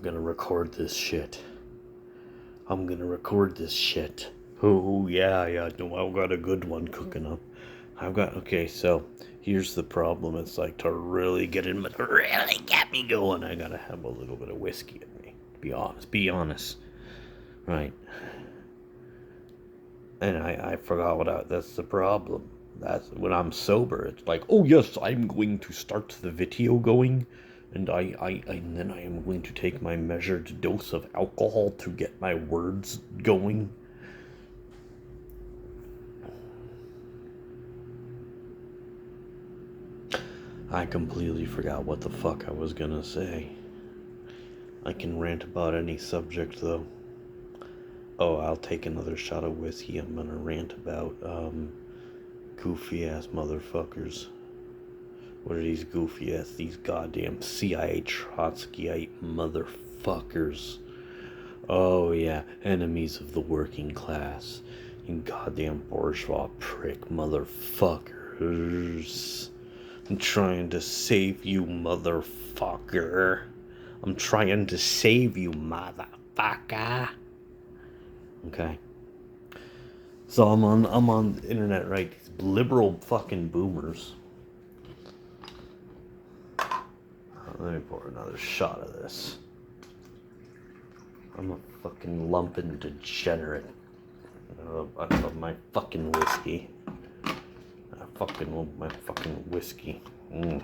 gonna record this shit. I'm gonna record this shit. Oh, yeah, no, I've got a good one cooking up. Okay, so here's the problem. It's like to really get me going, I gotta have a little bit of whiskey in me. Be honest. Right. And I forgot that's the problem. That's when I'm sober. It's like, oh yes, I'm going to start the video going, and and then I am going to take my measured dose of alcohol to get my words going. I completely forgot what the fuck I was gonna say. I can rant about any subject though. Oh, I'll take another shot of whiskey. I'm gonna rant about goofy ass motherfuckers. What are these goofy ass, these goddamn CIA Trotskyite motherfuckers? Oh yeah, enemies of the working class. You goddamn bourgeois prick motherfuckers. I'm trying to save you, motherfucker. I'm trying to save you, motherfucker. Okay. So I'm on the internet, right? These liberal fucking boomers. Let me pour another shot of this. I'm a fucking lumpin' degenerate. I love my fucking whiskey. I fucking love my fucking whiskey. It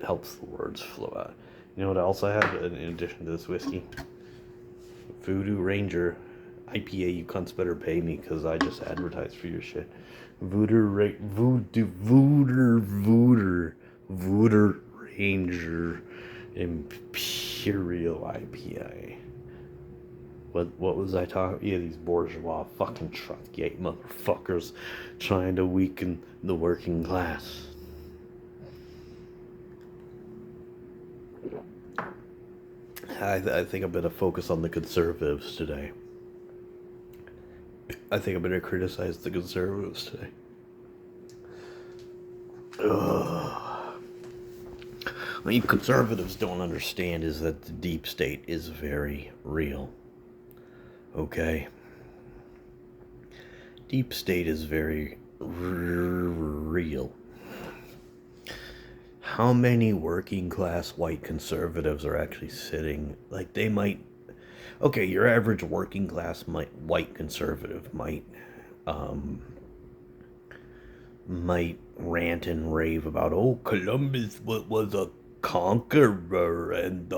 helps the words flow out. You know what else I have in addition to this whiskey? Voodoo Ranger IPA. You cunts better pay me because I just advertise for your shit. Voodoo Ranger Imperial IPA. What was I talking? Yeah, these bourgeois fucking Trotskyite motherfuckers trying to weaken the working class. I think I'm gonna focus on the conservatives today. I think I'm gonna criticize the conservatives today. What you conservatives don't understand is that the deep state is very real. Okay? Deep state is very real. How many working class white conservatives are actually sitting, like they might, okay, your average working class white conservative might rant and rave about, oh, Columbus was a conqueror, and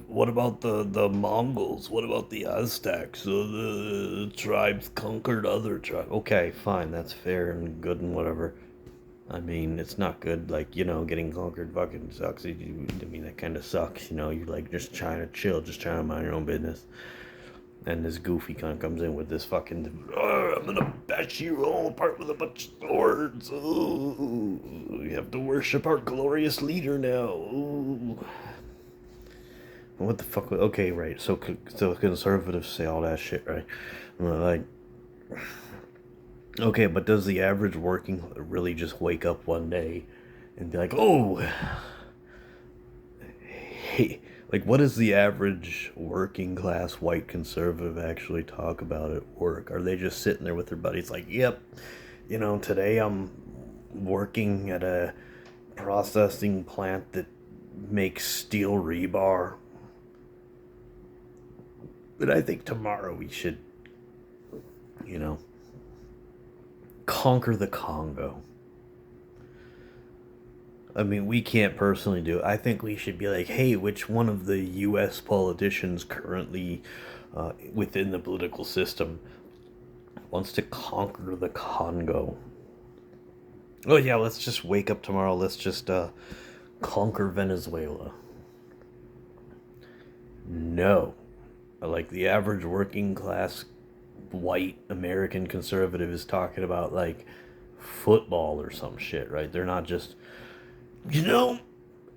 what about the Mongols? What about the Aztecs? The tribes conquered other tribes. Okay, fine, that's fair and good and whatever. I mean, it's not good, like, getting conquered fucking sucks. I mean, that kind of sucks, you're like just trying to chill, just trying to mind your own business. And this goofy cunt comes in with this fucking, I'm gonna bash you all apart with a bunch of swords. Ooh, we have to worship our glorious leader now. Ooh. What the fuck? Okay, right. So conservatives say all that shit, right? Like, okay, but does the average working really just wake up one day and be like, oh, hey, like, what does the average working class white conservative actually talk about at work? Are they just sitting there with their buddies like, yep, today I'm working at a processing plant that makes steel rebar, but I think tomorrow we should, conquer the Congo. I mean, we can't personally do it. I think we should be like, hey, which one of the U.S. politicians currently within the political system wants to conquer the Congo? Oh, yeah, let's just wake up tomorrow. Let's just conquer Venezuela. No. Like, the average working class white American conservative is talking about, like, football or some shit, right? They're not just,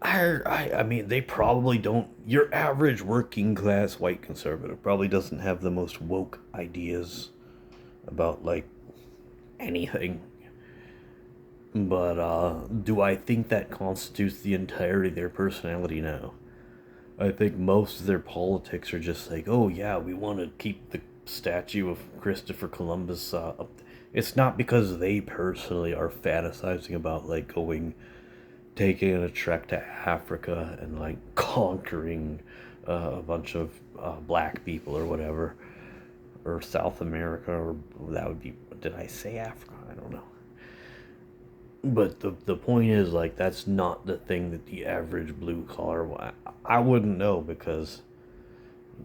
I mean, they probably don't, your average working class white conservative probably doesn't have the most woke ideas about, like, anything. But do I think that constitutes the entirety of their personality? No. I think most of their politics are just like, oh yeah, we want to keep the statue of Christopher Columbus up. It's not because they personally are fantasizing about like taking a trek to Africa and like conquering a bunch of black people or whatever, or South America, or that would be. Did I say Africa? I don't know. But the point is, like, that's not the thing that the average blue collar. I wouldn't know because,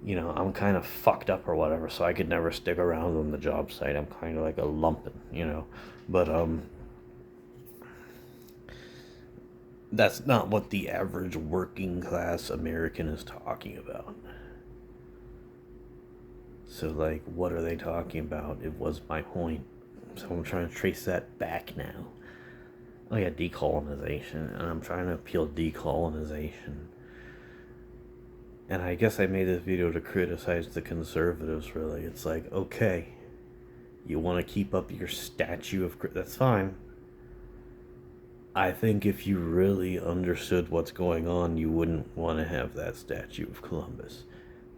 I'm kind of fucked up or whatever, so I could never stick around on the job site. I'm kind of like a lumpen. But, that's not what the average working class American is talking about. So, like, what are they talking about? It was my point. So I'm trying to trace that back now. Oh yeah, decolonization, and I'm trying to appeal decolonization. And I guess I made this video to criticize the conservatives, really. It's like, okay, you want to keep up your statue of... That's fine. I think if you really understood what's going on, you wouldn't want to have that statue of Columbus.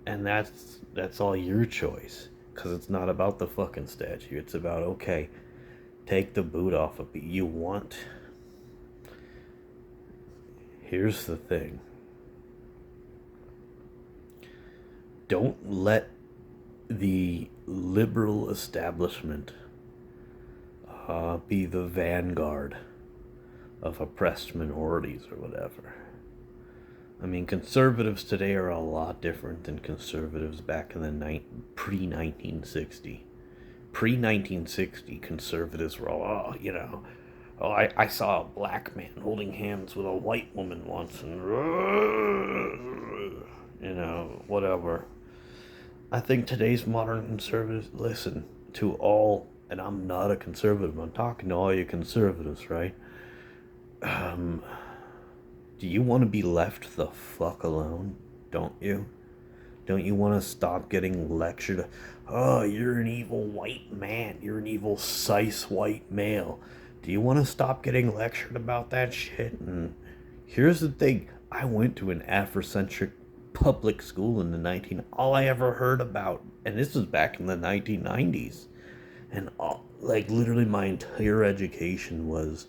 And that's all your choice. Because it's not about the fucking statue. It's about, okay, take the boot off of it. You want... Here's the thing. Don't let the liberal establishment be the vanguard of oppressed minorities or whatever. I mean, conservatives today are a lot different than conservatives back in the pre-1960. Pre-1960, conservatives were all, oh, I saw a black man holding hands with a white woman once, and, whatever. I think today's modern conservatives listen to all, and I'm not a conservative, I'm talking to all you conservatives, right? Do you want to be left the fuck alone? Don't you? Don't you want to stop getting lectured? Oh, you're an evil white man. You're an evil cis white male. Do you want to stop getting lectured about that shit? And here's the thing. I went to an Afrocentric public school in the all I ever heard about, and this was back in the 1990s. And like literally my entire education was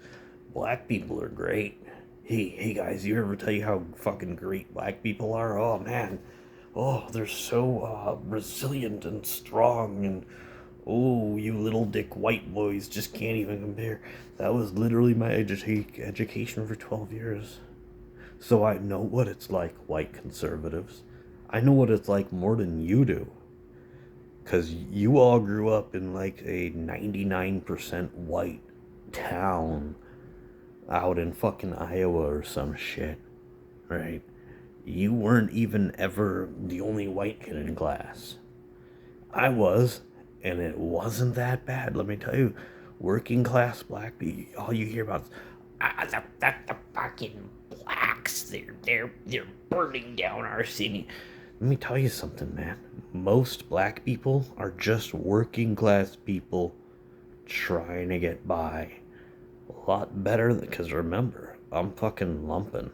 black people are great. Hey guys, you ever tell you how fucking great black people are? Oh man, oh they're so resilient and strong, and oh you little dick white boys just can't even compare. That was literally my education for 12 years. So I know what it's like, white conservatives. I know what it's like more than you do. Because you all grew up in like a 99% white town out in fucking Iowa or some shit, right? You weren't even ever the only white kid in class. I was, and it wasn't that bad. Let me tell you, working class black people, all you hear about is, the fucking blacks, they're burning down our city. Let me tell you something, man. Most black people are just working class people trying to get by. A lot better, because remember, I'm fucking lumping.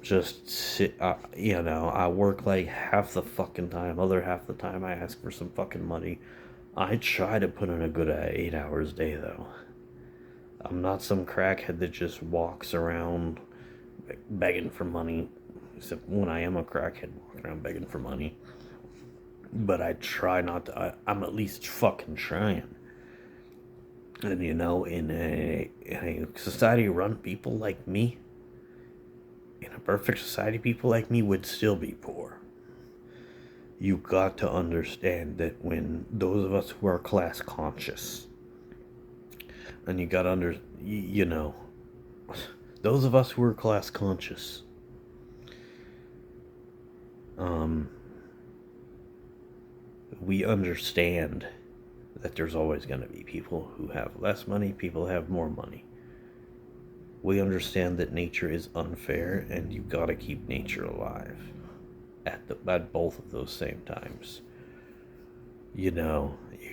I work like half the fucking time. Other half the time I ask for some fucking money. I try to put in a good 8 hours a day, though. I'm not some crackhead that just walks around begging for money. Except when I am a crackhead walking around begging for money. But I try not to. I'm at least fucking trying. And in a society run people like me, in a perfect society, people like me would still be poor. You got to understand that when those of us who are class conscious, and you got to those of us who are class conscious, we understand that there's always going to be people who have less money, people who have more money. We understand that nature is unfair, and you gotta keep nature alive at both of those same times. you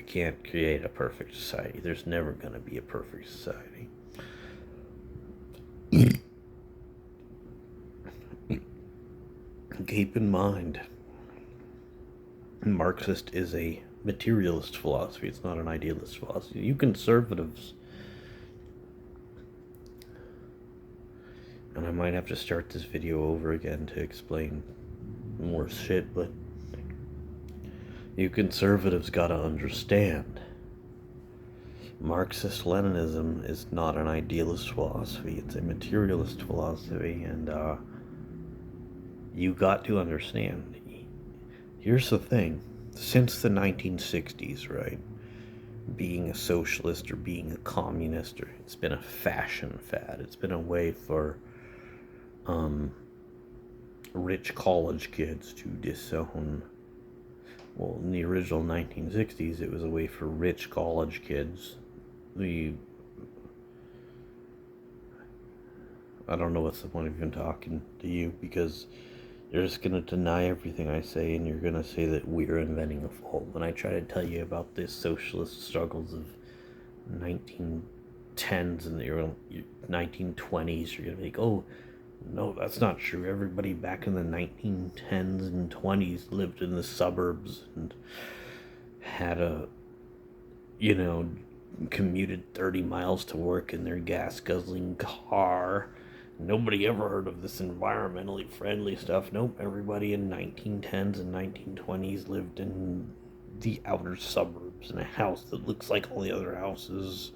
can't create a perfect society. There's never going to be a perfect society. Keep in mind, Marxist is a materialist philosophy. It's not an idealist philosophy. You conservatives, and I might have to start this video over again to explain more shit, but you conservatives gotta understand. Marxist-Leninism is not an idealist philosophy. It's a materialist philosophy, and you got to understand. Here's the thing. Since the 1960s, right, being a socialist or being a communist, or it's been a fashion fad. It's been a way for rich college kids to disown. Well, in the original 1960s, it was a way for rich college kids. I don't know what's the point of even talking to you, because you're just going to deny everything I say, and you're going to say that we're inventing a fault. When I try to tell you about the socialist struggles of 1910s and the early 1920s, you're going to be like, oh, no, that's not true. Everybody back in the 1910s and 20s lived in the suburbs and had commuted 30 miles to work in their gas-guzzling car. Nobody ever heard of this environmentally friendly stuff. Nope, everybody in 1910s and 1920s lived in the outer suburbs in a house that looks like all the other houses,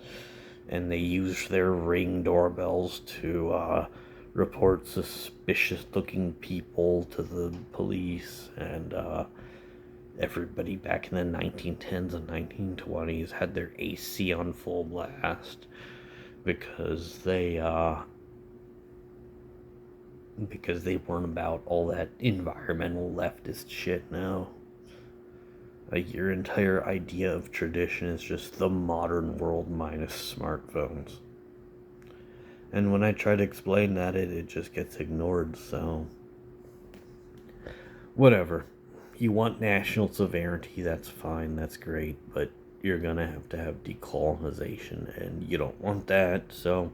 and they used their Ring doorbells to report suspicious-looking people to the police, and everybody back in the 1910s and 1920s had their AC on full blast because they weren't about all that environmental leftist shit now. Like, your entire idea of tradition is just the modern world minus smartphones. And when I try to explain that, it just gets ignored, so whatever. You want national sovereignty, that's fine, that's great, but you're gonna have to have decolonization, and you don't want that, so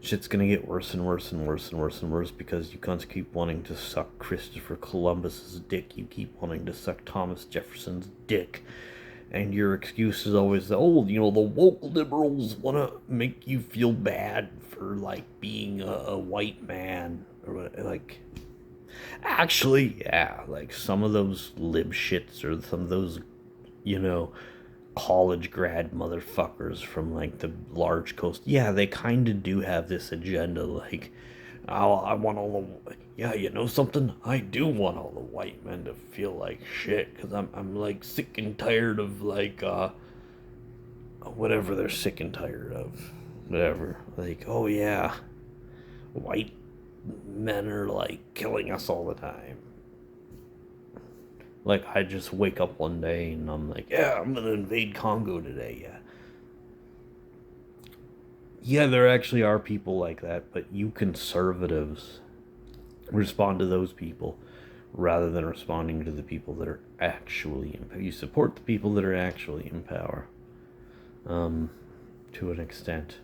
shit's gonna get worse and worse and worse and worse and worse because you cunts keep wanting to suck Christopher Columbus's dick, you keep wanting to suck Thomas Jefferson's dick, and your excuse is always, the woke liberals want to make you feel bad for, like, being a white man, or, like, actually, yeah, like, some of those lib shits, or some of those, college grad motherfuckers from, like, the large coast, yeah, they kind of do have this agenda, like, oh, I want all the, yeah, you know something, I do want all the white men to feel like shit, because I'm like, sick and tired of, like, whatever they're sick and tired of, whatever, like, oh yeah, white men are, like, killing us all the time. Like, I just wake up one day and I'm like, yeah, I'm gonna invade Congo today, yeah. Yeah, there actually are people like that, but you conservatives respond to those people rather than responding to the people that are actually in power. You support the people that are actually in power. To an extent.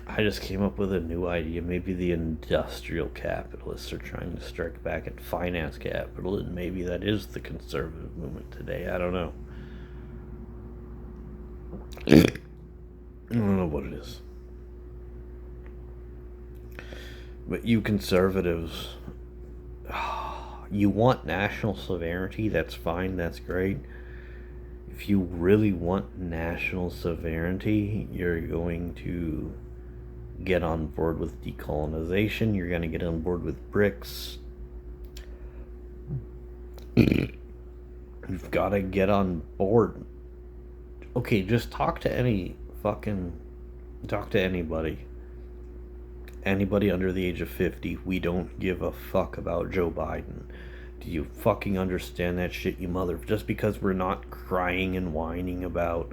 I just came up with a new idea. Maybe the industrial capitalists are trying to strike back at finance capital, and maybe that is the conservative movement today. I don't know. I don't know what it is. But you conservatives, you want national sovereignty, that's fine, that's great. If you really want national sovereignty, you're going to get on board with decolonization, you're going to get on board with BRICS. You've got to get on board. Okay, just talk to anybody. Anybody under the age of 50, we don't give a fuck about Joe Biden. Do you fucking understand that shit, you mother? Just because we're not crying and whining about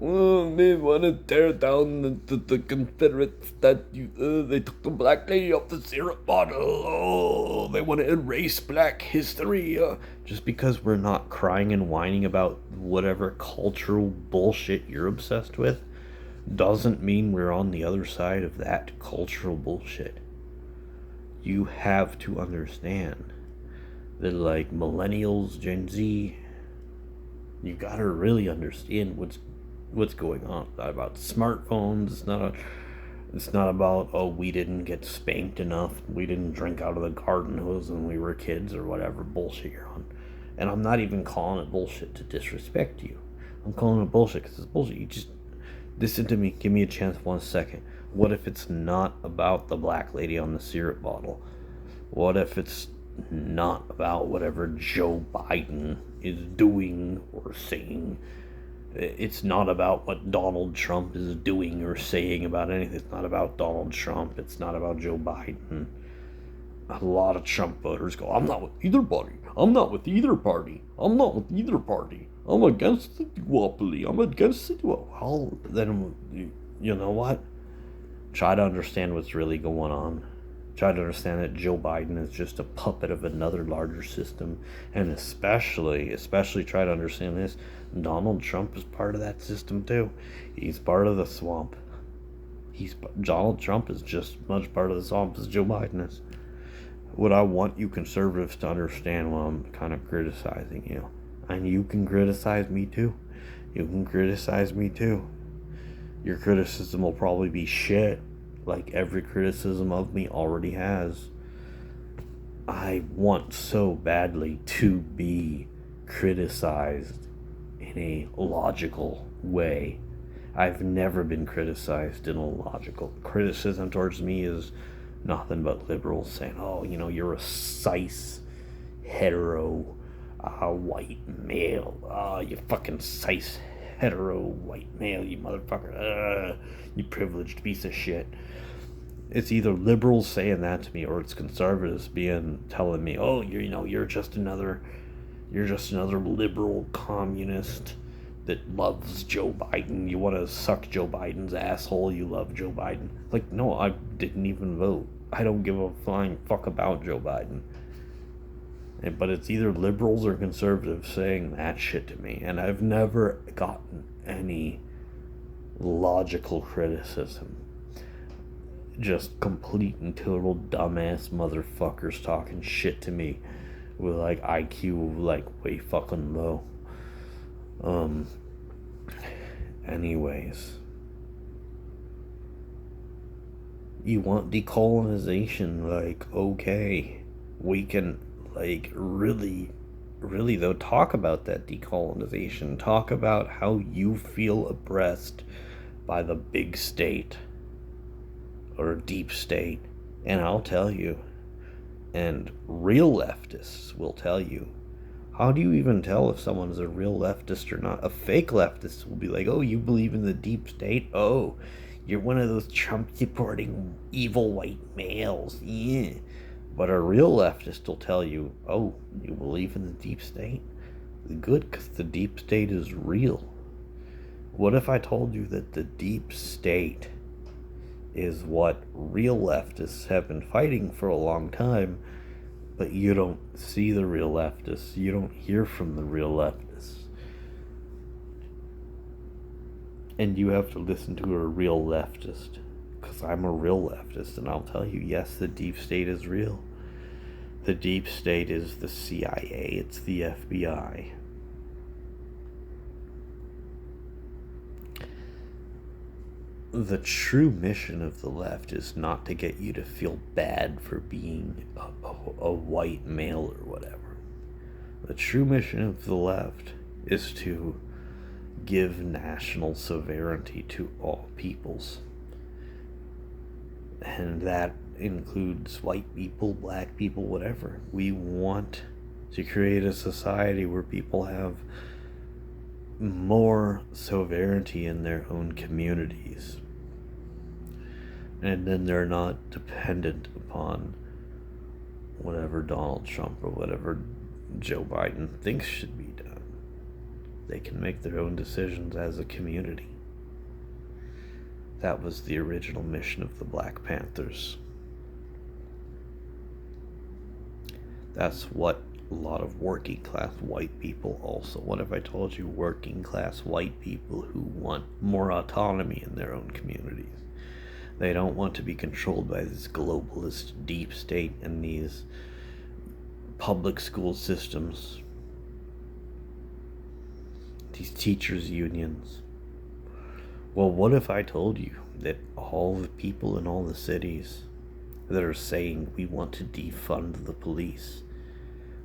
Oh, they want to tear down the Confederate statue. They took the black lady off the syrup bottle. Oh, they want to erase black history. Just because we're not crying and whining about whatever cultural bullshit you're obsessed with doesn't mean we're on the other side of that cultural bullshit. You have to understand that, like, millennials, Gen Z, you gotta really understand what's going on. It's not about smartphones. It's not about, oh, we didn't get spanked enough. We didn't drink out of the garden hose when we were kids or whatever bullshit you're on. And I'm not even calling it bullshit to disrespect you. I'm calling it bullshit because it's bullshit. You just listen to me. Give me a chance 1 second. What if it's not about the black lady on the syrup bottle? What if it's not about whatever Joe Biden is doing or saying? It's not about what Donald Trump is doing or saying about anything. It's not about Donald Trump. It's not about Joe Biden. A lot of Trump voters go, I'm not with either party. I'm not with either party. I'm not with either party. I'm against the duopoly. I'm against the duopoly. Well, then, you know what? Try to understand what's really going on. Try to understand that Joe Biden is just a puppet of another larger system. And especially try to understand this. Donald Trump is part of that system too. He's part of the swamp. Donald Trump is just as much part of the swamp as Joe Biden is. What I want you conservatives to understand while I'm kind of criticizing you, and you can criticize me too. You can criticize me too. Your criticism will probably be shit, like every criticism of me already has. I want so badly to be criticized in a logical way. I've never been criticized in a logical. Criticism towards me is nothing but liberals saying, oh, you're a cis, hetero, white male. You fucking cis, hetero, white male, you motherfucker. You privileged piece of shit. It's either liberals saying that to me or it's conservatives telling me, oh, you're just another liberal communist that loves Joe Biden. You want to suck Joe Biden's asshole. You love Joe Biden. Like, no, I didn't even vote. I don't give a flying fuck about Joe Biden. But it's either liberals or conservatives saying that shit to me. And I've never gotten any logical criticism. Just complete and total dumbass motherfuckers talking shit to me with like IQ like way fucking low. Anyways, you want decolonization, like, okay, we can, like, really though, talk about that decolonization. Talk about how you feel oppressed by the big state or deep state, and I'll tell you, and real leftists will tell you. How do you even tell if someone is a real leftist or not? A fake leftist will be like, oh, you believe in the deep state? Oh, you're one of those Trump-supporting evil white males. Yeah. But a real leftist will tell you, oh, you believe in the deep state? Good, because the deep state is real. What if I told you that the deep state is what real leftists have been fighting for a long time, but you don't see the real leftists, you don't hear from the real leftists, and you have to listen to a real leftist, because I'm a real leftist, and I'll tell you, yes, the deep state is real. The deep state is the CIA, it's the FBI. The true mission of the left is not to get you to feel bad for being a white male or whatever. The true mission of the left is to give national sovereignty to all peoples. And that includes white people, black people, whatever. We want to create a society where people have more sovereignty in their own communities, and then they're not dependent upon whatever Donald Trump or whatever Joe Biden thinks should be done. They can make their own decisions as a community. That was the original mission of the Black Panthers. That's what a lot of working class white people also. What if I told you working class white people who want more autonomy in their own communities? They don't want to be controlled by this globalist deep state and these public school systems, these teachers' unions. Well, what if I told you that all the people in all the cities that are saying we want to defund the police,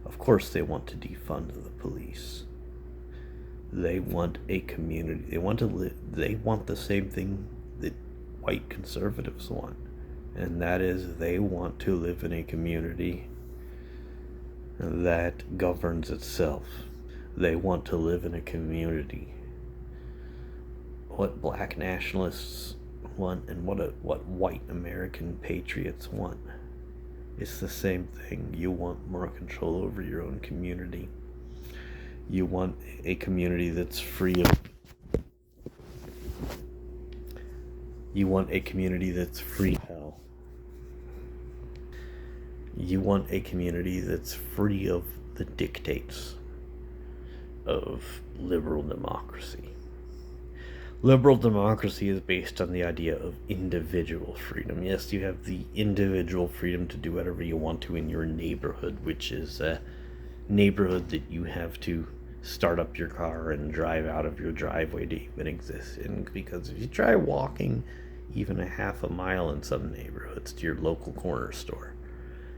of course they want to defund the police. They want a community. They want to live. They want the same thing that white conservatives want, and that is they want to live in a community that governs itself. They want to live in a community. What black nationalists want and what white American patriots want. It's the same thing. You want more control over your own community. You want a community that's free of... You want a community that's free of hell. You want a community that's free of the dictates of liberal democracy. Liberal democracy is based on the idea of individual freedom. Yes, you have the individual freedom to do whatever you want to in your neighborhood, which is a neighborhood that you have to start up your car and drive out of your driveway to even exist in. Because if you try walking even a half a mile in some neighborhoods to your local corner store,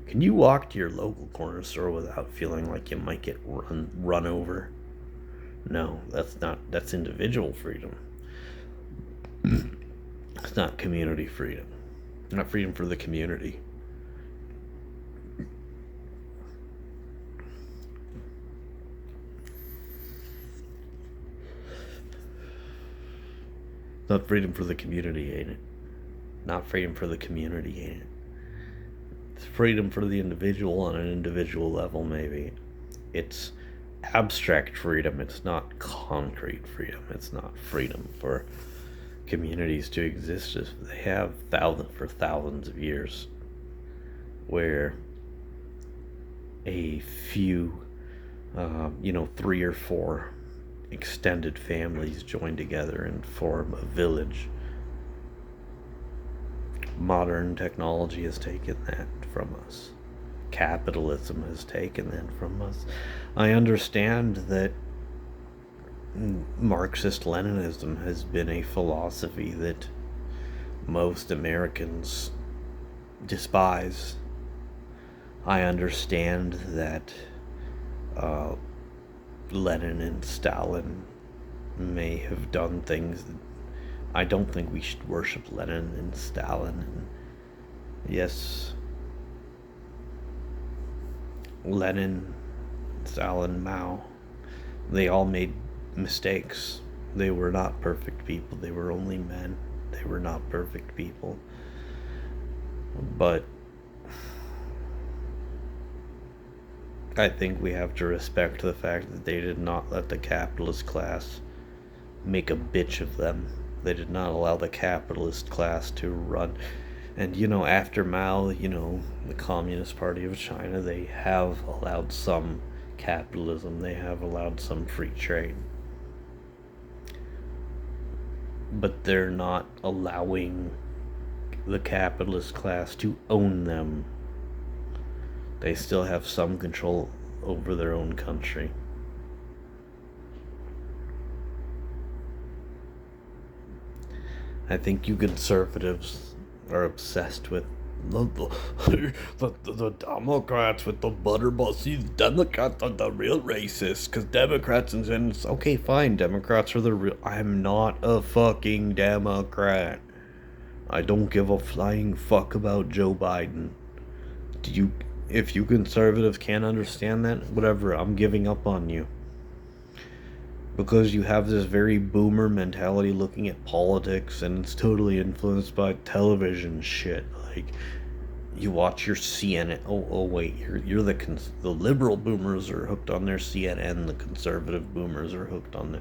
can you walk to your local corner store without feeling like you might get run over? No, that's individual freedom. It's not community freedom. Not freedom for the community. Not freedom for the community, ain't it? Not freedom for the community, ain't it? It's freedom for the individual on an individual level, maybe. It's abstract freedom. It's not concrete freedom. It's not freedom for communities to exist as they have for thousands of years, where a few, 3 or 4 extended families join together and form a village. Modern technology has taken that from us. Capitalism has taken that from us. I understand that Marxist-Leninism has been a philosophy that most Americans despise. I understand that Lenin and Stalin may have done things that I don't think we should worship Lenin and Stalin. And yes, Lenin, Stalin, Mao, they all made mistakes. They were not perfect people. They were only men. They were not perfect people. But I think we have to respect the fact that they did not let the capitalist class make a bitch of them. They did not allow the capitalist class to run. And, after Mao, the Communist Party of China, they have allowed some capitalism. They have allowed some free trade. But they're not allowing the capitalist class to own them. They still have some control over their own country. I think you conservatives are obsessed with the Democrats with the butterball. See, the Democrats are the real racists, because Democrats and it's okay, fine, Democrats are the real... I'm not a fucking Democrat. I don't give a flying fuck about Joe Biden. If you conservatives can't understand that, whatever, I'm giving up on you. Because you have this very boomer mentality looking at politics, and it's totally influenced by television shit. Like, You watch your CNN. Oh wait, you're the liberal boomers are hooked on their CNN. The conservative boomers are hooked on the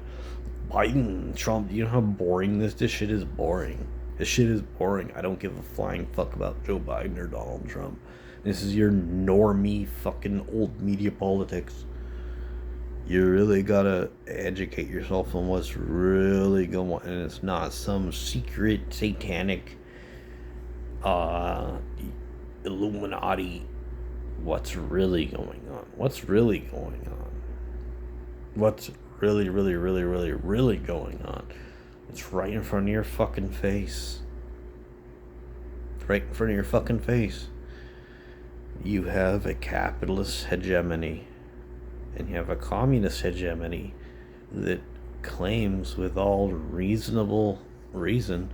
Biden, Trump. You know how boring this shit is. Boring. This shit is boring. I don't give a flying fuck about Joe Biden or Donald Trump. This is your normie fucking old media politics. You really gotta educate yourself on what's really going on, and it's not some secret satanic uh Illuminati. What's really going on? What's really going on? What's really going on? It's right in front of your fucking face. Right in front of your fucking face. You have a capitalist hegemony, and you have a communist hegemony that claims with all reasonable reason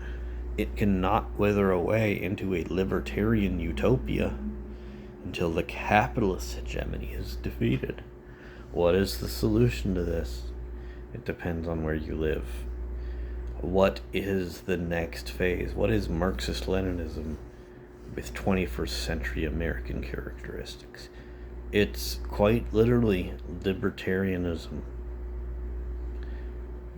it cannot wither away into a libertarian utopia until the capitalist hegemony is defeated. What is the solution to this? It depends on where you live. What is the next phase? What is Marxist-Leninism with 21st century American characteristics? It's quite literally libertarianism.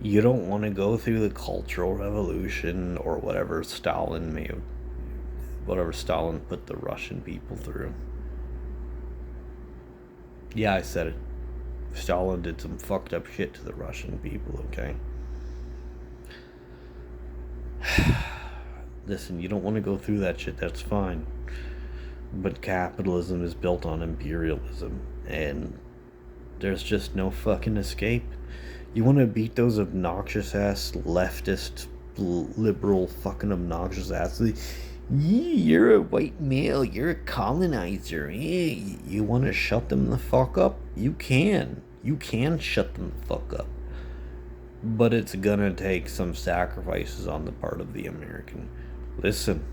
You don't want to go through the Cultural Revolution or whatever Stalin put the Russian people through. Yeah, I said it. Stalin did some fucked up shit to the Russian people, okay? Listen, you don't want to go through that shit, that's fine. But capitalism is built on imperialism, and there's just no fucking escape. You want to beat those obnoxious ass leftist, liberal, fucking obnoxious ass. You're a white male, you're a colonizer. You want to shut them the fuck up? You can. You can shut them the fuck up. But it's gonna take some sacrifices on the part of the American. Listen,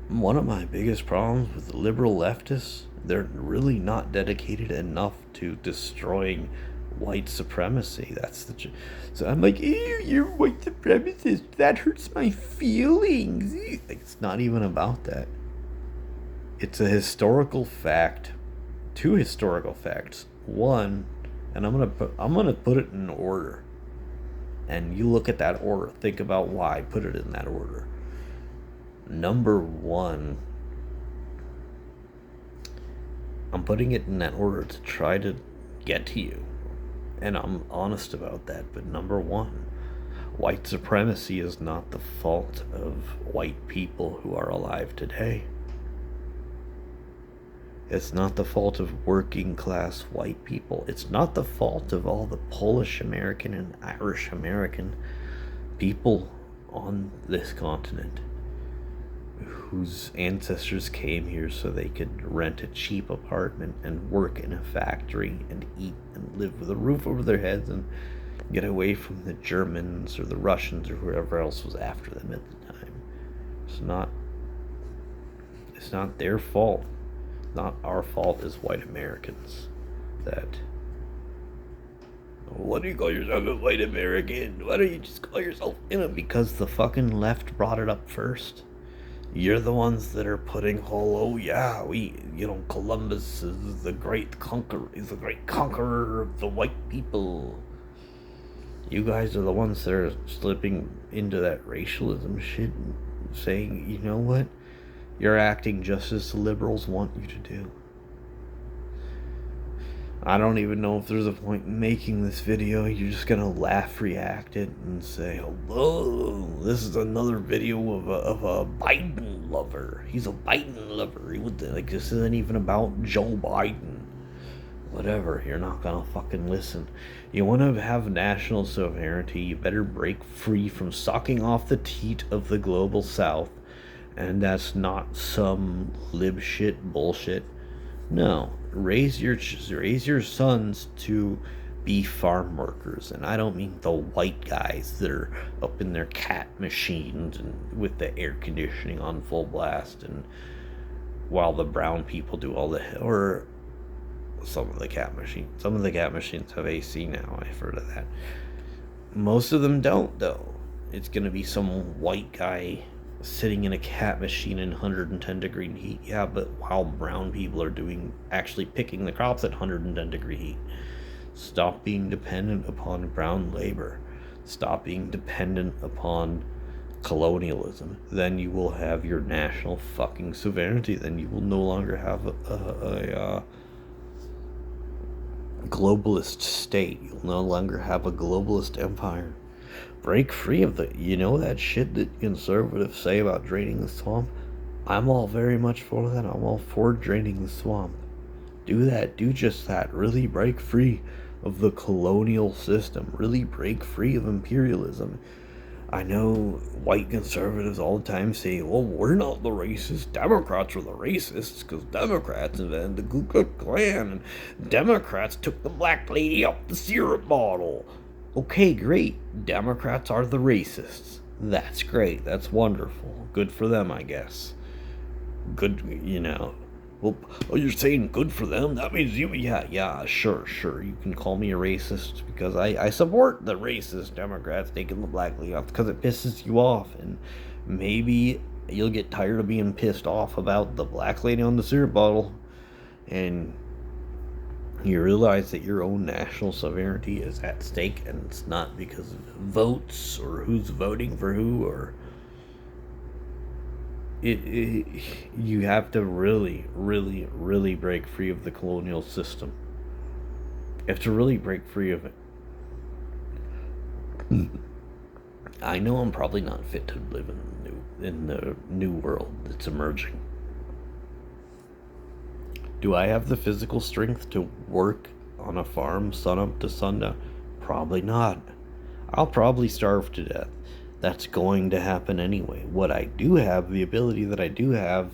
one of my biggest problems with the liberal leftists, they're really not dedicated enough to destroying white supremacy. So I'm like, ew, you're white supremacist. That hurts my feelings. It's not even about that. It's a historical fact. Two historical facts. One, and I'm gonna put it in order. And you look at that order. Think about why I put it in that order. Number one, I'm putting it in that order to try to get to you. And I'm honest about that. But number one, white supremacy is not the fault of white people who are alive today. It's not the fault of working class white people. It's not the fault of all the Polish American and Irish American people on this continent whose ancestors came here so they could rent a cheap apartment and work in a factory and eat and live with a roof over their heads and get away from the Germans or the Russians or whoever else was after them at the time. It's not their fault. Not our fault as white Americans that. What do you call yourself a white American? Why don't you just call yourself because the fucking left brought it up first. You're the ones that are putting Columbus is the great conqueror. He's the great conqueror of the white people. You guys are the ones that are slipping into that racialism shit and saying, you know what? You're acting just as the liberals want you to do. I don't even know if there's a point in making this video. You're just gonna laugh, react it, and say, "Hello, this is another video of a Biden lover. He's a Biden lover. This isn't even about Joe Biden." Whatever. You're not gonna fucking listen. You want to have national sovereignty? You better break free from sucking off the teat of the global South. And that's not some lib shit bullshit. No, raise your sons to be farm workers, and I don't mean the white guys that are up in their cat machines and with the air conditioning on full blast, and while the brown people do all or some of the cat machines. Some of the cat machines have AC now. I've heard of that. Most of them don't, though. It's gonna be some white guy sitting in a cat machine in 110-degree heat. Yeah, but while brown people are doing actually picking the crops at 110-degree heat. Stop being dependent upon brown labor. Stop being dependent upon colonialism. Then you will have your national fucking sovereignty. Then you will no longer have a globalist state. You'll no longer have a globalist empire. Break free of the. You know that shit that conservatives say about draining the swamp? I'm all very much for that. I'm all for draining the swamp. Do that. Do just that. Really break free of the colonial system. Really break free of imperialism. I know white conservatives all the time say, well, we're not the racists. Democrats are the racists because Democrats invented the Ku Klux Klan and Democrats took the black lady off the syrup bottle. Okay, great. Democrats are the racists. That's great. That's wonderful. Good for them, I guess. Good, you know. Well, oh, you're saying good for them? That means you, yeah, sure. You can call me a racist because I support the racist Democrats taking the black lady off because it pisses you off. And maybe you'll get tired of being pissed off about the black lady on the syrup bottle. And you realize that your own national sovereignty is at stake, and it's not because of votes or who's voting for who or you have to really break free of the colonial system. You have to really break free of it. I know I'm probably not fit to live in the new world that's emerging. Do I have the physical strength to work on a farm sun up to sundown? Probably not. I'll probably starve to death. That's going to happen anyway. What I do have, the ability that I do have,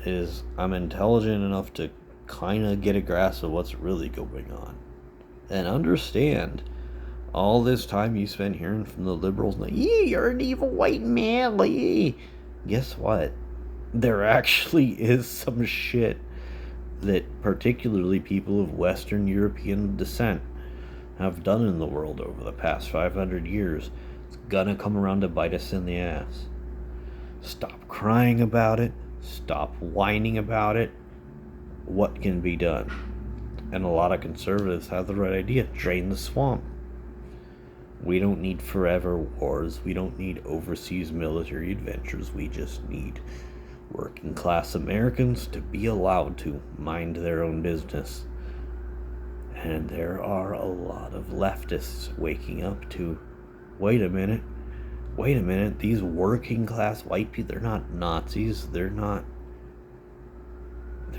is I'm intelligent enough to kind of get a grasp of what's really going on. And understand all this time you spent hearing from the liberals, like, yeah, you're an evil white man. Like, guess what? There actually is some shit that particularly people of Western European descent have done in the world over the past 500 years. It's gonna come around to bite us in the ass. Stop crying about it. Stop whining about it. What can be done? And a lot of conservatives have the right idea. Drain the swamp. We don't need forever wars. We don't need overseas military adventures. We just need working class Americans to be allowed to mind their own business. And there are a lot of leftists waking up to, wait a minute, these working class white people, they're not Nazis, they're not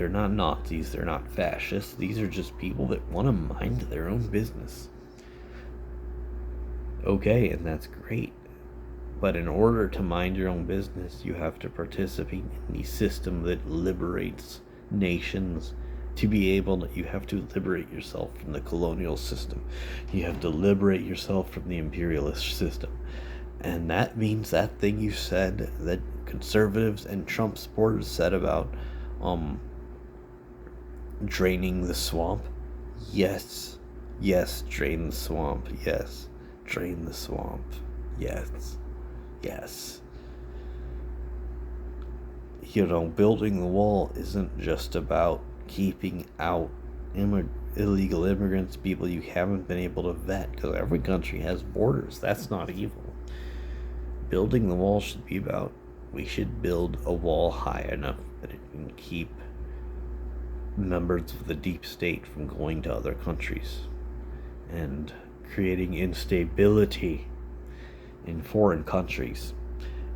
Nazis, they're not fascists, these are just people that want to mind their own business. Okay, and that's great. But in order to mind your own business, you have to participate in the system that liberates nations. To be able to, you have to liberate yourself from the colonial system. You have to liberate yourself from the imperialist system. And that means that thing you said, that conservatives and Trump supporters said about draining the swamp. Yes, drain the swamp. Yes, drain the swamp. Yes. You know, building the wall isn't just about keeping out illegal immigrants, people you haven't been able to vet, because every country has borders. That's not evil. Building the wall should be about, we should build a wall high enough that it can keep members of the deep state from going to other countries and creating instability in foreign countries.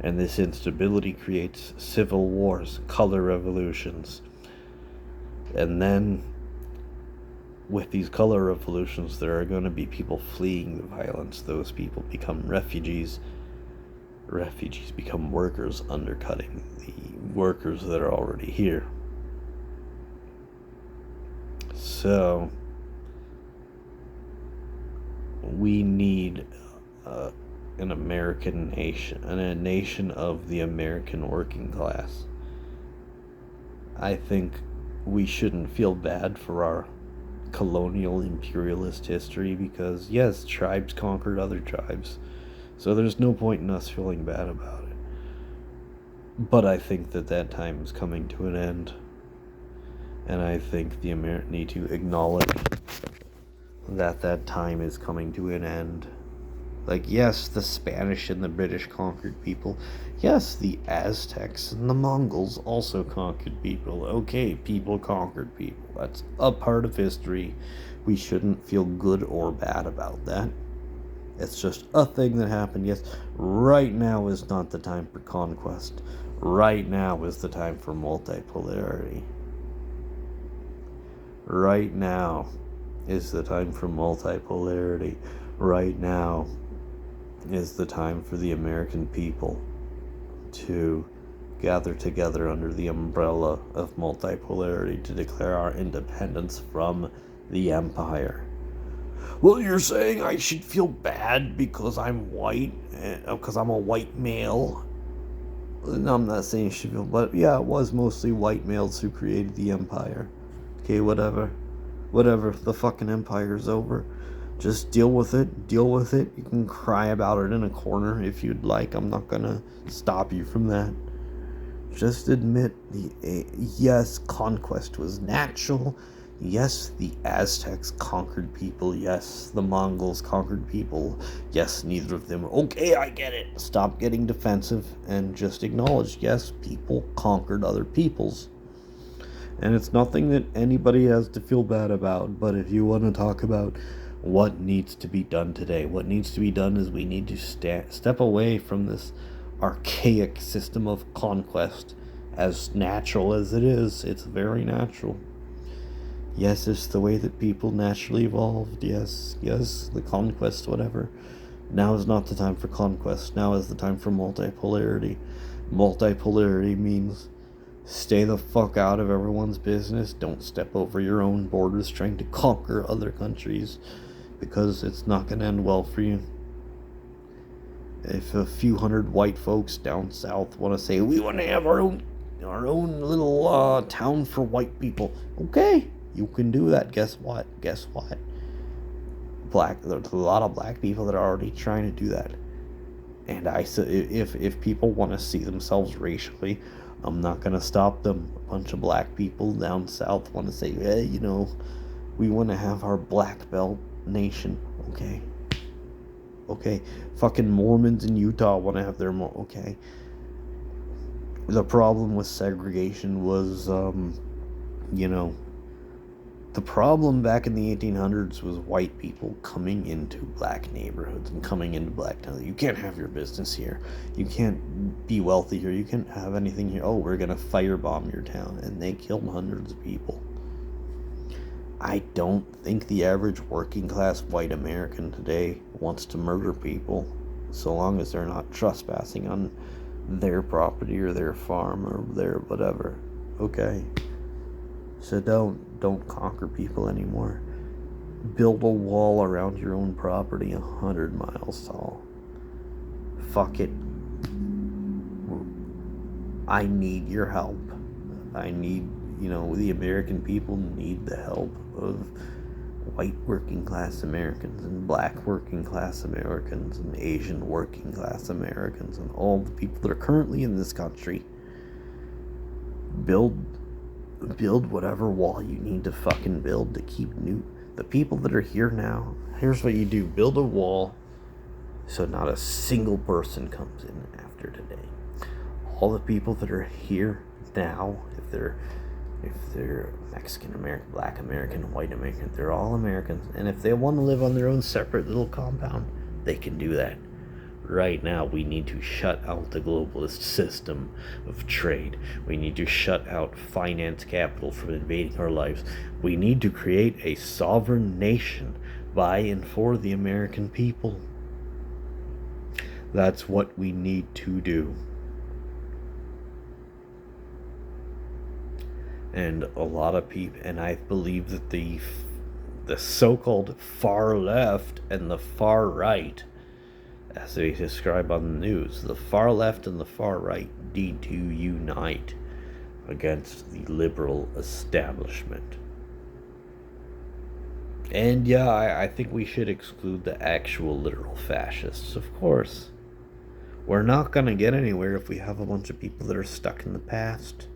And this instability creates civil wars, color revolutions. And then with these color revolutions, there are going to be people fleeing the violence. Those people become refugees. Refugees become workers, undercutting the workers that are already here. So we need an American nation, and a nation of the American working class. I think we shouldn't feel bad for our colonial imperialist history because, yes, tribes conquered other tribes. So there's no point in us feeling bad about it. But I think that time is coming to an end. And I think the Americans need to acknowledge that time is coming to an end. Like, yes, the Spanish and the British conquered people. Yes, the Aztecs and the Mongols also conquered people. Okay, people conquered people. That's a part of history. We shouldn't feel good or bad about that. It's just a thing that happened. Yes, right now is not the time for conquest. Right now is the time for multipolarity. Right now is the time for multipolarity. Right now is the time for the American people to gather together under the umbrella of multipolarity to declare our independence from the empire. Well, you're saying I should feel bad because I'm white, because I'm a white male. No, I'm not saying you should feel, but yeah, it was mostly white males who created the empire. Okay, whatever. Whatever, the fucking empire's over. Just deal with it. Deal with it. You can cry about it in a corner if you'd like. I'm not gonna stop you from that. Just admit yes, conquest was natural. Yes, the Aztecs conquered people. Yes, the Mongols conquered people. Yes, neither of them. Okay, I get it. Stop getting defensive and just acknowledge, yes, people conquered other peoples. And it's nothing that anybody has to feel bad about. But if you want to talk about what needs to be done today, what needs to be done is we need to step away from this archaic system of conquest. As natural as it is, it's very natural. Yes, it's the way that people naturally evolved. Yes, yes, the conquest, whatever. Now is not the time for conquest. Now is the time for multipolarity. Multipolarity means stay the fuck out of everyone's business. Don't step over your own borders trying to conquer other countries, because it's not going to end well for you. If a few hundred white folks down south want to say, we want to have our own little town for white people, okay, you can do that. Guess what? There's a lot of black people that are already trying to do that. And if people want to see themselves racially, I'm not gonna stop them. A bunch of black people down south want to say, hey, we want to have our black belt nation. Okay. Fucking Mormons in Utah want to have their okay. The problem with segregation was, the problem back in the 1800s was white people coming into black neighborhoods and coming into black towns. You can't have your business here. You can't be wealthy here. You can't have anything here. Oh, we're going to firebomb your town. And they killed hundreds of people. I don't think the average working class white American today wants to murder people, so long as they're not trespassing on their property or their farm or their whatever. Okay. So don't conquer people anymore. Build a wall around your own property 100 miles tall. Fuck it. I need your help. I need, the American people need the help of white working class Americans and black working class Americans and Asian working class Americans and all the people that are currently in this country. Build whatever wall you need to fucking build to keep the people that are here now. Here's what you do: build a wall so not a single person comes in after today. All the people that are here now, if they're Mexican American, Black American, White American, they're all Americans, and if they want to live on their own separate little compound, they can do that. Right now, we need to shut out the globalist system of trade. We need to shut out finance capital from invading our lives. We need to create a sovereign nation by and for the American people. That's what we need to do. And a lot of people, and I believe that the so-called far left and the far right, as they describe on the news, the far left and the far right need to unite against the liberal establishment. And yeah, I think we should exclude the actual literal fascists, of course. We're not gonna get anywhere if we have a bunch of people that are stuck in the past.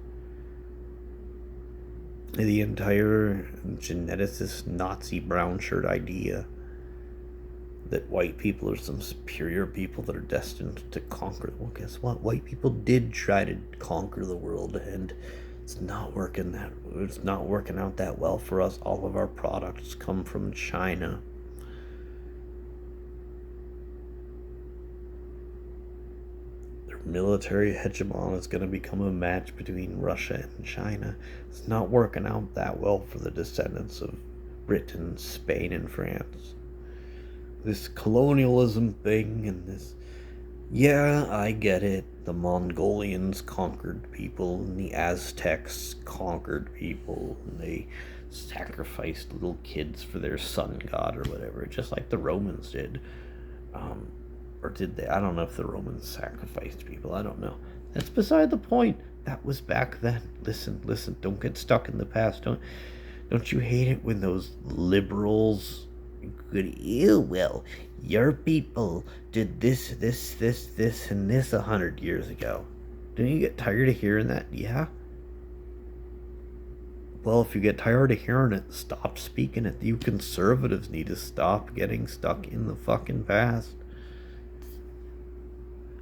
The entire geneticist Nazi brown shirt idea that white people are some superior people that are destined to conquer. Well, guess what? White people did try to conquer the world, and it's not working out that well for us. All of our products come from China. Their military hegemon is going to become a match between Russia and China. It's not working out that well for the descendants of Britain, Spain, and France. This colonialism thing and this. Yeah, I get it. The Mongolians conquered people, and the Aztecs conquered people, and they sacrificed little kids for their sun god or whatever, just like the Romans did. Or did they? I don't know if the Romans sacrificed people. I don't know. That's beside the point. That was back then. Listen. Don't get stuck in the past. Don't you hate it when those liberals good? Ew, well, your people did this, and this 100 years ago. Don't you get tired of hearing that? Yeah. Well, if you get tired of hearing it, stop speaking it. You conservatives need to stop getting stuck in the fucking past.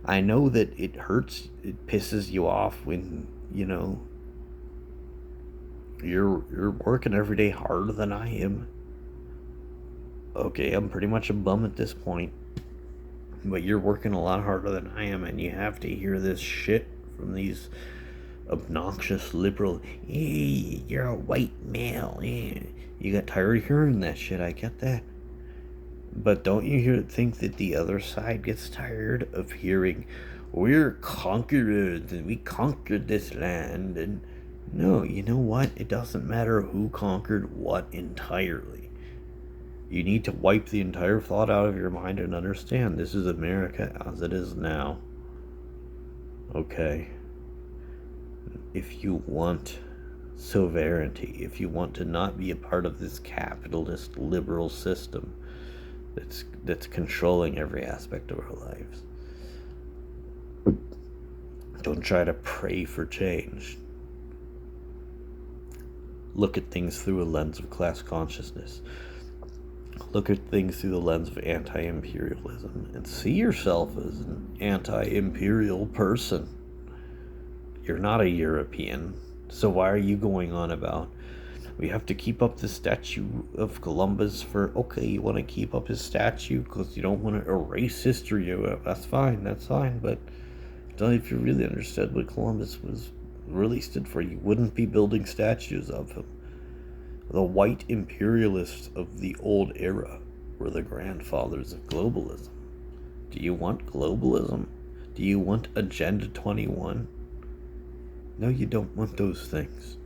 I know that it hurts, it pisses you off when, you're working every day harder than I am. Okay, I'm pretty much a bum at this point. But you're working a lot harder than I am, and you have to hear this shit from these obnoxious liberal. Hey, you're a white male. You got tired of hearing that shit. I get that. But don't you think that the other side gets tired of hearing, we're conquerors and we conquered this land? And no, you know what? It doesn't matter who conquered what entirely. You need to wipe the entire thought out of your mind and understand this is America as it is now. Okay? If you want sovereignty, if you want to not be a part of this capitalist liberal system that's controlling every aspect of our lives, don't try to pray for change. Look at things through a lens of class consciousness. Look at things through the lens of anti-imperialism and see yourself as an anti-imperial person. You're not a European, so why are you going on about, we have to keep up the statue of Columbus for, okay, you want to keep up his statue because you don't want to erase history. That's fine, but if you really understood what Columbus was really stood for, you wouldn't be building statues of him. The white imperialists of the old era were the grandfathers of globalism. Do you want globalism? Do you want Agenda 21? No, you don't want those things.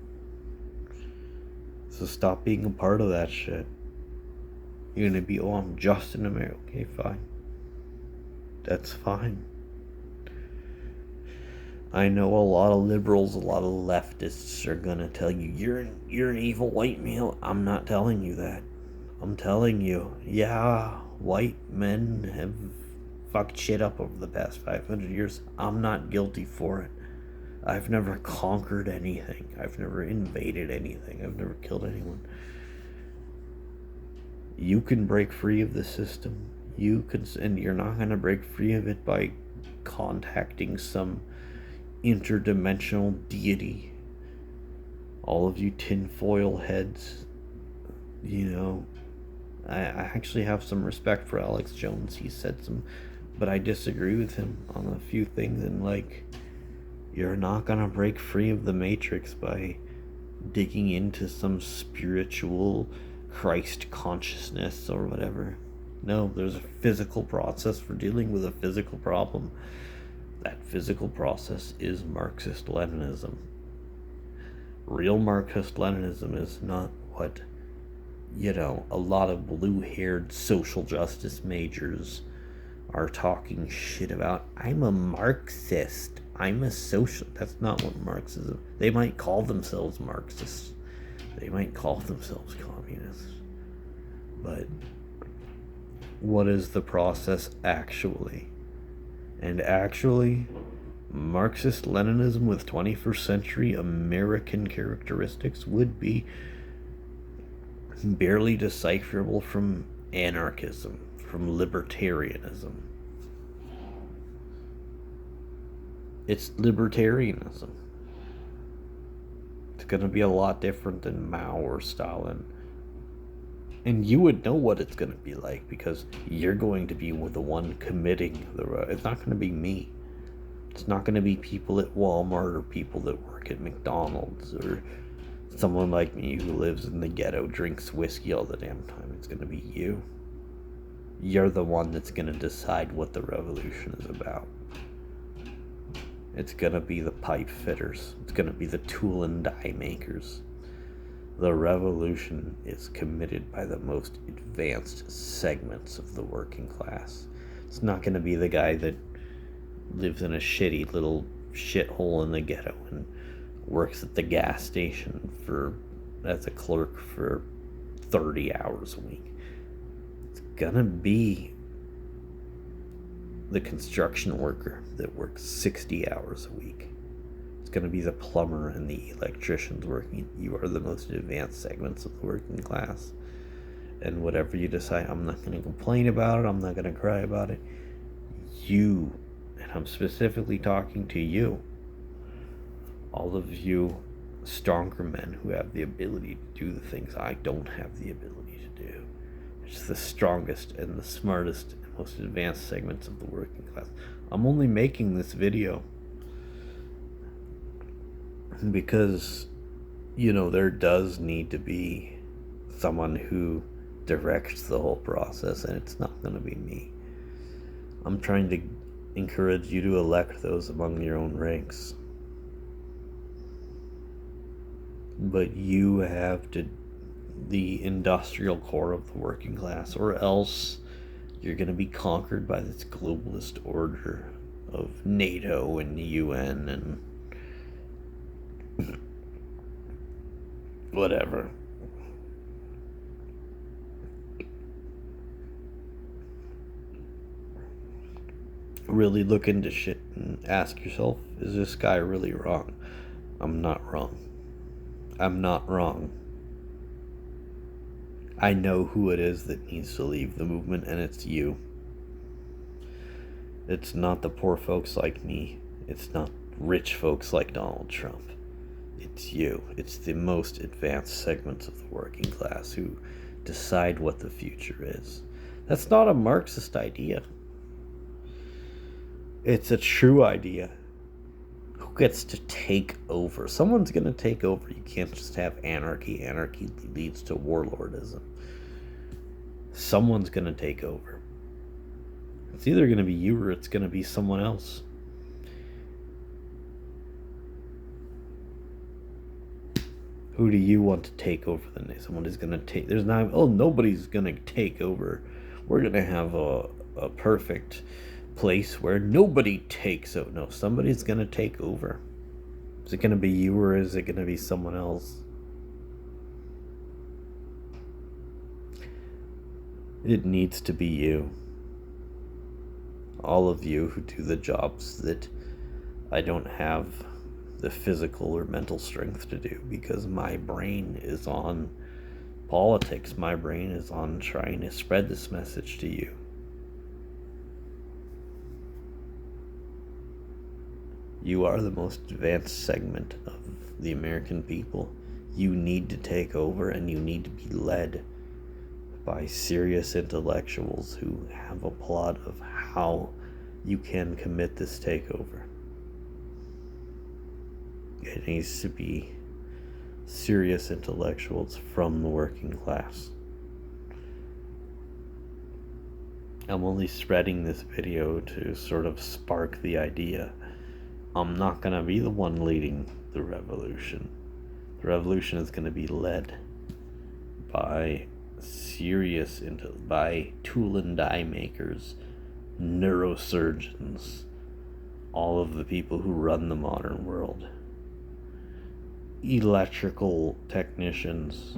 So stop being a part of that shit. You're gonna be, I'm just in America. Okay, fine. That's fine. I know a lot of liberals, a lot of leftists are gonna tell you, you're an evil white male. I'm not telling you that. I'm telling you, yeah, white men have fucked shit up over the past 500 years. I'm not guilty for it. I've never conquered anything. I've never invaded anything. I've never killed anyone. You can break free of the system. And you're not gonna break free of it by contacting some interdimensional deity. All of you tinfoil heads, I actually have some respect for Alex Jones. He said but I disagree with him on a few things, and you're not gonna break free of the matrix by digging into some spiritual Christ consciousness or whatever. No, there's a physical process for dealing with a physical problem. That physical process is Marxist-Leninism. Real Marxist-Leninism is not what, a lot of blue-haired social justice majors are talking shit about. I'm a Marxist. I'm a social. That's not what Marxism. They might call themselves Marxists. They might call themselves communists. But what is the process actually? And actually, Marxist-Leninism with 21st century American characteristics would be barely decipherable from anarchism, from libertarianism. It's libertarianism. It's going to be a lot different than Mao or Stalin. And you would know what it's going to be like because you're going to be the one committing the. It's not going to be me. It's not going to be people at Walmart or people that work at McDonald's or someone like me who lives in the ghetto, drinks whiskey all the damn time. It's going to be you. You're the one that's going to decide what the revolution is about. It's going to be the pipe fitters. It's going to be the tool and die makers. The revolution is committed by the most advanced segments of the working class. It's not going to be the guy that lives in a shitty little shithole in the ghetto and works at the gas station as a clerk for 30 hours a week. It's going to be the construction worker that works 60 hours a week. It's going to be the plumber and the electricians working. You are the most advanced segments of the working class. And whatever you decide, I'm not going to complain about it. I'm not going to cry about it. You, and I'm specifically talking to you, all of you stronger men who have the ability to do the things I don't have the ability to do. It's the strongest and the smartest and most advanced segments of the working class. I'm only making this video because, there does need to be someone who directs the whole process, and it's not going to be me. I'm trying to encourage you to elect those among your own ranks. But you have the industrial core of the working class, or else you're going to be conquered by this globalist order of NATO and the UN and whatever. Really look into shit and ask yourself, is this guy really wrong? I'm not wrong. I'm not wrong. I know who it is that needs to leave the movement, and it's you. It's not the poor folks like me. It's not rich folks like Donald Trump. It's you. It's the most advanced segments of the working class who decide what the future is. That's not a Marxist idea. It's a true idea. Who gets to take over? Someone's going to take over. You can't just have anarchy. Anarchy leads to warlordism. Someone's going to take over. It's either going to be you or it's going to be someone else. Who do you want to take over the nation? Someone is going to take. Nobody's going to take over. We're going to have a perfect place where nobody takes over. No, somebody's going to take over. Is it going to be you or is it going to be someone else? It needs to be you. All of you who do the jobs that I don't have the physical or mental strength to do because my brain is on politics. My brain is on trying to spread this message to you. You are the most advanced segment of the American people. You need to take over, and you need to be led by serious intellectuals who have a plot of how you can commit this takeover. It needs to be serious intellectuals from the working class. I'm only spreading this video to sort of spark the idea. I'm not going to be the one leading the revolution. The revolution is going to be led by by tool and die makers, neurosurgeons, all of the people who run the modern world, electrical technicians,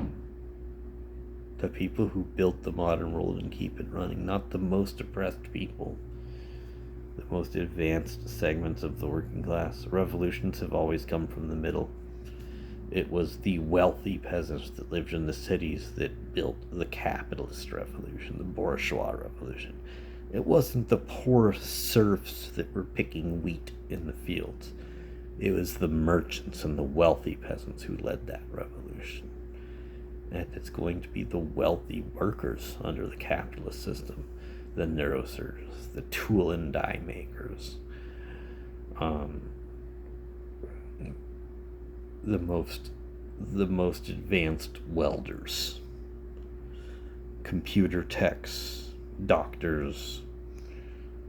the people who built the modern world and keep it running, not the most oppressed people. The most advanced segments of the working class. Revolutions have always come from the middle. It was the wealthy peasants that lived in the cities that built the capitalist revolution, the bourgeois revolution. It wasn't the poor serfs that were picking wheat in the fields. It was the merchants and the wealthy peasants who led that revolution. And it's going to be the wealthy workers under the capitalist system, the neurosurgeons, the tool and die makers, the most advanced welders, computer techs, doctors.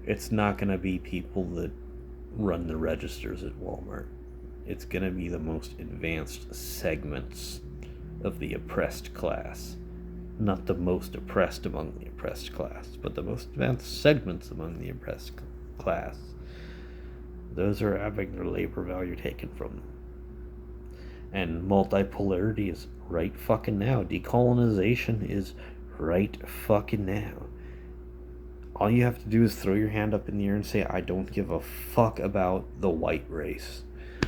It's not going to be people that run the registers at Walmart. It's going to be the most advanced segments of the oppressed class. Not the most oppressed among the oppressed class, but the most advanced segments among the oppressed class. Those are having their labor value taken from them. And multipolarity is right fucking now. Decolonization is right fucking now. All you have to do is throw your hand up in the air and say, I don't give a fuck about the white race.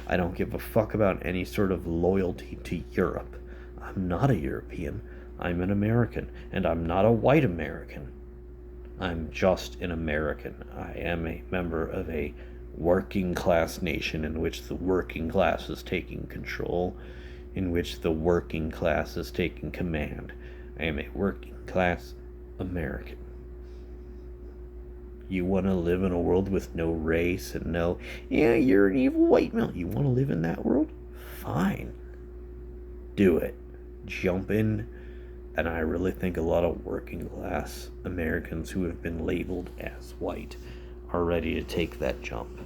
I don't give a fuck about any sort of loyalty to Europe. I'm not a European. I'm an American. And I'm not a white American. I'm just an American. I am a member of a working class nation in which the working class is taking control, in which the working class is taking command. I am a working class American. You want to live in a world with no race and no, yeah, you're an evil white male. You want to live in that world? Fine. Do it. Jump in. And I really think a lot of working class Americans who have been labeled as white are ready to take that jump.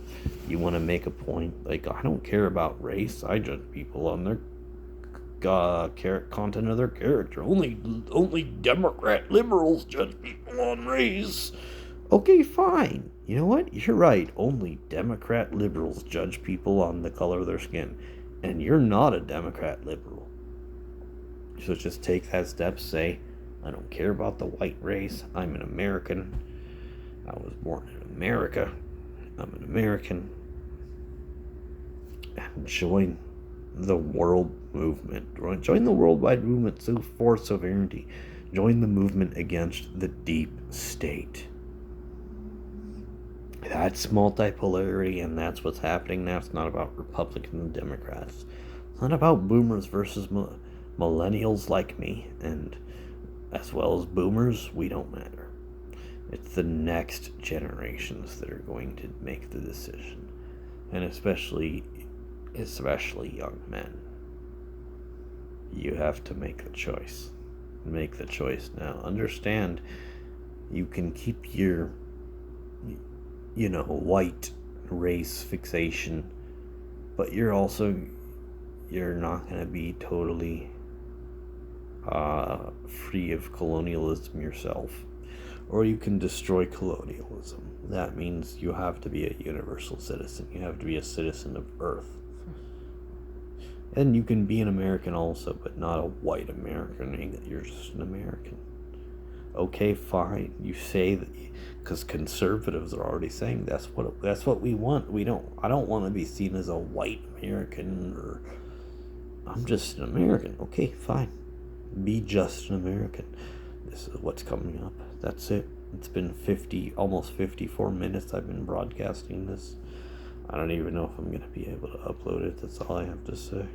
You want to make a point, like, I don't care about race. I judge people on their content of their character. Only Democrat liberals judge people on race. Okay, fine. You know what? You're right. Only Democrat liberals judge people on the color of their skin. And you're not a Democrat liberal. So just take that step, say, I don't care about the white race. I'm an American. I was born in America. I'm an American. And join the world movement. Join the worldwide movement for sovereignty. Join the movement against the deep state. That's multipolarity, and that's what's happening now. It's not about Republicans and Democrats. It's not about boomers versus millennials like me, and as well as boomers, we don't matter. It's the next generations that are going to make the decision, and especially young men. You have to make the choice. Make the choice now. Understand, you can keep your white race fixation, but you're not going to be totally free of colonialism yourself. Or you can destroy colonialism. That means you have to be a universal citizen. You have to be a citizen of Earth. And you can be an American also, but not a white American, meaning that you're just an American. Okay, fine. You say that because conservatives are already saying that's what we want. I don't want to be seen as a white American, or I'm just an American. Okay, fine. Be just an American. This is what's coming up. That's it. It's been almost 54 minutes I've been broadcasting this. I don't even know if I'm going to be able to upload it. That's all I have to say.